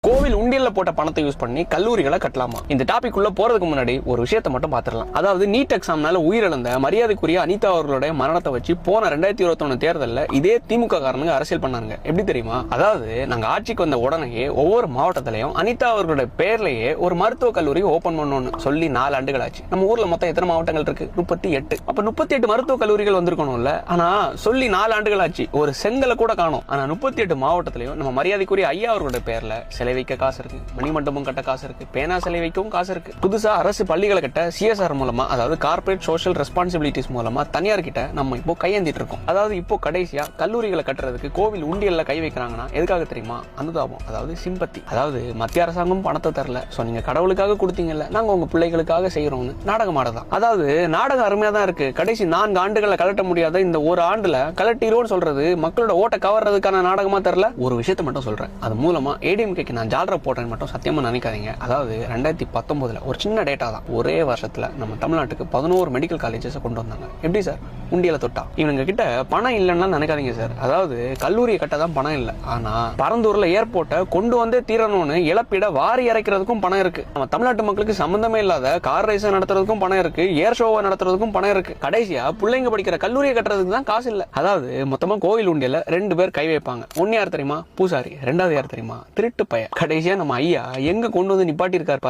கோவில் உண்டியல்ல போட்ட பணத்தை யூஸ் பண்ணி கல்லூரிகளை கட்டலாமா? இந்த டாபிக் உள்ள போறதுக்கு முன்னாடி ஒரு விஷயத்தை மட்டும் பாத்துறலாம். அதாவது நீட் எக்ஸாம்னால உயிரிழந்த மரியாதைக்குரிய அனிதா அவர்களுடைய மரணத்தை வச்சு போன 2021 தேர்தலில் இதே திமுக காரனுங்க அரசியல் பண்ணாங்க. எப்படி தெரியுமா? அதாவது நாங்க ஆட்சிக்கு வந்த உடனே ஒவ்வொரு மாவட்டத்திலையும் அனிதா அவர்களுடைய பேர்லயே ஒரு மருத்துவ கல்லூரி ஓபன் பண்ணணும்னு சொல்லி 4 ஆண்டுகள் ஆச்சு. நம்ம ஊர்ல மொத்தம் எத்தனை மாவட்டங்கள் இருக்கு? 38. அப்ப 38 மருத்துவ கல்லூரிகள் வந்திருக்கணும்ல. ஆனா சொல்லி 4 ஆண்டுகள் ஆச்சு, ஒரு செங்கலை கூட காணோம். ஆனா 38 மாவட்டத்திலையும் நம்ம மரியாதைக்குரிய ஐயா அவர்களுடைய பேர்ல சிலை வைக்க காசு இருக்கு, மணிமண்டபம் கட்ட காசு இருக்கு, பேனா சிலை வைக்கவும் காசு இருக்கு. புதுசா அரசு பள்ளிகளை கட்ட CSR மூலமா, அதாவது கார்பரேட் சோஷியல் ரெஸ்பான்சிபிலிட்டிஸ் மூலமா தனியார் கிட்ட நம்ம இப்போ கையேந்திட்டு இருக்கோம். அதாவது இப்போ கடைசியா கல்லூரிகளை கட்டுறதுக்கு கோவில் உண்டியல்ல கை வைக்கிறாங்கன்னா எதுக்காக தெரியுமா? அனுதாபம், அதாவது சிம்பத்தி. அதாவது மத்திய அரசாங்கம் பணத்தை தரல, சோ நீங்க கடவுளுக்காக கொடுத்தீங்கல்ல, நாங்க உங்க பிள்ளைகளுக்காக செய்யறோம்னு நாடகம் ஆடதான். அதாவது நாடகம் அருமையா தான் இருக்கு. கடைசி 4 ஆண்டுகளை கலட்ட முடியாத இந்த ஒரு ஆண்டுல கலட்டிரோன்னு சொல்றது மக்களோட ஓட்ட கவர்றதுக்கான நாடகமா தெரியல. ஒரு விஷயத்தை மட்டும் சொல்றேன், அது மூலமா ADMK நான் ஜாலரா போட்டேன்னு மட்டும் சத்தியமா நினைக்காதீங்க. அதாவது 2019 ஒரு சின்ன டேட்டா தான், ஒரே வருஷத்துல நம்ம தமிழ்நாட்டுக்கு 11 மெடிக்கல் காலேஜஸ் கொண்டு வந்தாங்க. எப்படி சார்? உண்டியல தொட்டா. இவங்க கிட்ட பணம் இல்லைன்னா நினைக்காதீங்க சார். அதாவது கல்லூரியை கட்ட தான் பணம் இல்லை, ஆனா பரந்தூர்ல ஏர்போர்ட்டை கொண்டு வந்தே தீரணும்னு இழப்பீட வாரி இறைக்கிறதுக்கும் பணம் இருக்கு. நம்ம தமிழ்நாட்டு மக்களுக்கு சம்பந்தமே இல்லாத கார் ரேஸ் நடத்துறதுக்கும் பணம் இருக்கு, ஏர் ஷோவை நடத்துறதுக்கும் பணம் இருக்கு. கடைசியா பிள்ளைங்க படிக்கிற கல்லூரியை கட்டுறதுக்கு தான் காசு இல்ல. அதாவது மொத்தமா கோவில் உண்டியல 2 பேர் கை வைப்பாங்க. ஒன்னு யார் தெரியுமா? பூசாரி. 2வது யார் தெரியுமா? திருட்டு பையன். கடைசியா நம்ம ஐயா எங்க கொண்டு வந்து நிப்பாட்டி இருக்காரு.